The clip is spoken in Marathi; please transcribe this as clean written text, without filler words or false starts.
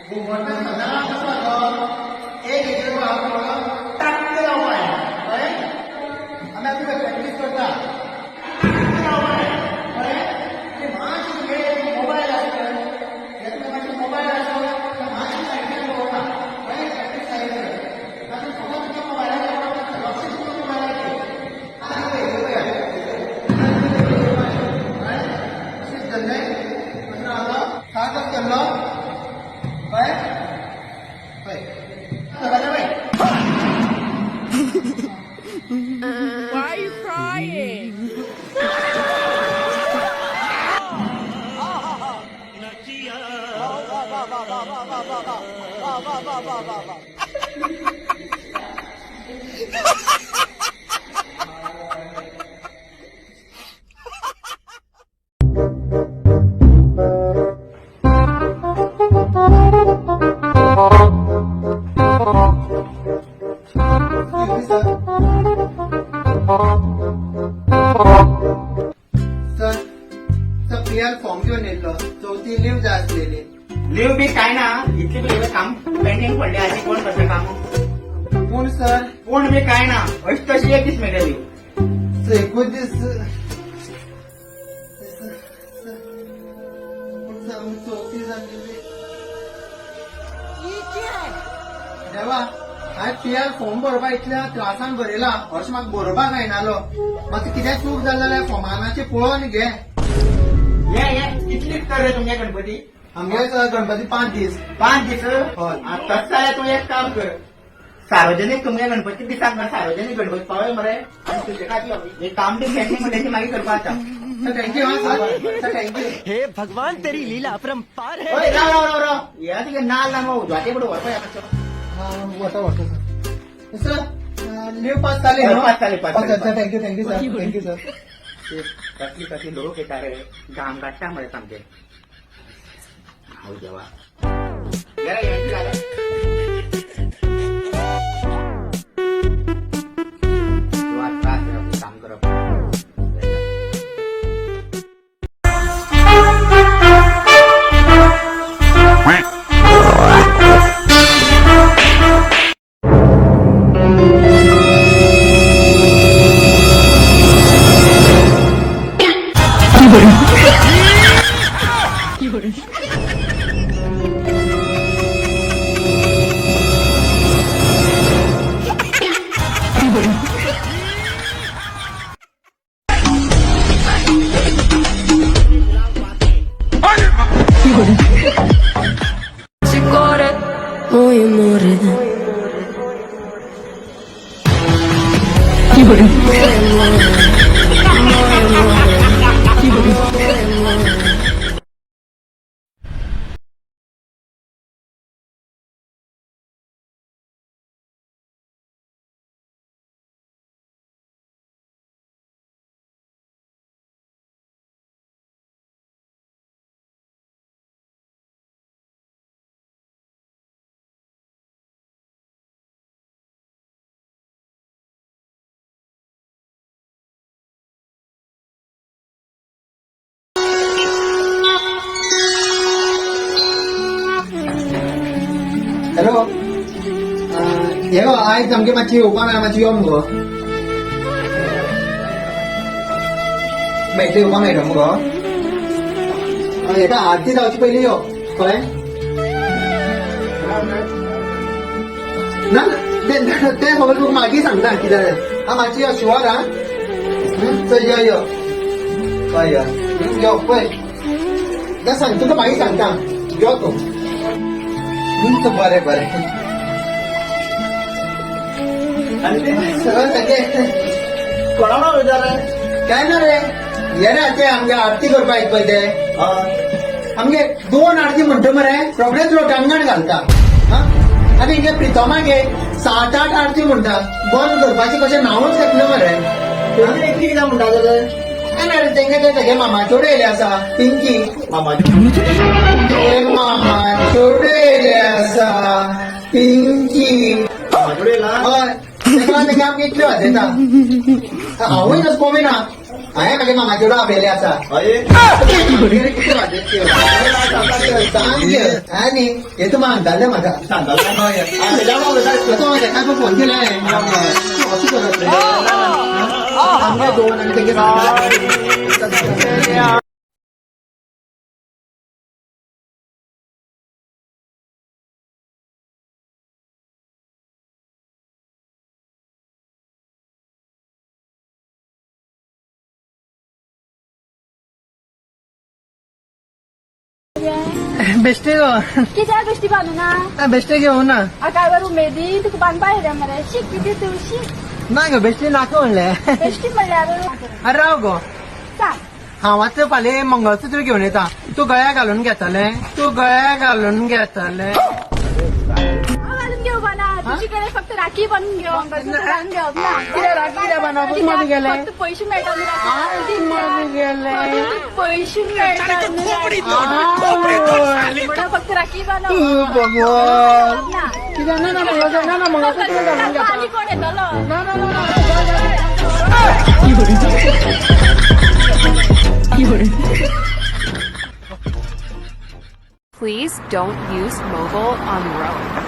Why are you crying? Sir PR form घेऊन येतो चौथी लीव जा असलेली लिव बी काय ना इतली बी काम पेंडिंग पडले अशी कोण करतं काम कोण सर कोण बी काय ना अशी तशी एकच मेळटा लिव 19 चौथी झालेली देवा हांवें पीआर फॉर्म भरपा इतल्या त्रासान भरयला अशें म्हाका बरोवपाक जायनालो मातशें कितें चूक जाली जाल्यार फॉर्मानाचें पळोवन घे ये कितली कर रे तुमच्या गणपती आमगे गणपती 5 दीस 5 दीस हय. तसं जाल्यार तू एक काम कर सार्वजनिक तुमच्या गणपती दिसाक ना सार्वजनिक गणपती पावय मरे आणि तुझे खातीर एक काम बी पेंडिंग त्याची मागीर करपाक सर थँक्यू हा सर थँक्यू हे भगवान तेरी लीला अपरंपार है। ओय राव या तिकडे नाल ना मग उजवाते पुढे वरपा वता सर लीव पास जाली न्हू पास जाली, पास जाली. सर थँक्यू सर कसली कसली लोक येता रे घाम काडटा मरे सामके हांव देवा जरा येवची जाल्यार त्रास करप काम करप Muy morida. हॅलो हे गो आयज आमगे मातशी येवपा मेळ्ळा मातशी यो मुगो मेळटा येवपा मेळटा मुगो हेका आरती जावचे पयलीं यो कळ्ळें ना ते खबर तुका मागीर सांगता कितें जालें मातशी यो शुअर हा चल यो हय यो पळय ना सांग तुका मागीर सांगता यो तूं बरें बरें सगळं कोणा उलयता रे काय ना रे ये रे ते आमगे आरती करपा येत पळय ते आमगे 2 आरती म्हणटा मरे सगळेच लोटांगण घालता आनी हिंगे प्रितमागे 7-8 आरती म्हणटा बंद करपाचें कशें नांवच घेतलें मरे कितें म्हणटा तर काय रे तेंगे ते सगळे मामाचोडे येयले आसा पिंकी मामाचोडे आसा पिंकी मामाचोडे ना हय तेका आमगे इतल्यो वाजयता हांवूय तसो पळयना हांवें म्हागे मामाचे डो आपयले आसा आनी हे तूं मागताले म्हाका तेका तूं फोन केला अशें करत आमगे दोन आनी तेगे बेश्टे गो कित्याक बेश्टी बांदू ना बेश्टे घेऊ ना काय बरं उमेदी तुका बांदपा येता मरे शीक किती तू शीक ना गो बेश्टे नाका म्हणले बेश्टी म्हणल्यार अरे राव गो सांग हांव आतां फाल्यां मंगळसूत्र घेवन येता तूं गळ्याक घालून घेताले तूं गळ्याक घालून घेताले घालून घेऊ बाना तुझी कडे फक्त राखी बनवून घेऊ घालून घेऊ ना कित्याक राखी कित्याक बांदप मध्ये गेले फक्त पैसे मेळटा मध्ये गेले पैसे मेळटा म्हणून फक्त राखी बनव भगवान कित्याक ना मंगळसूत्र घालून घेता आनी कोण येतलो Please don't use mobile on road.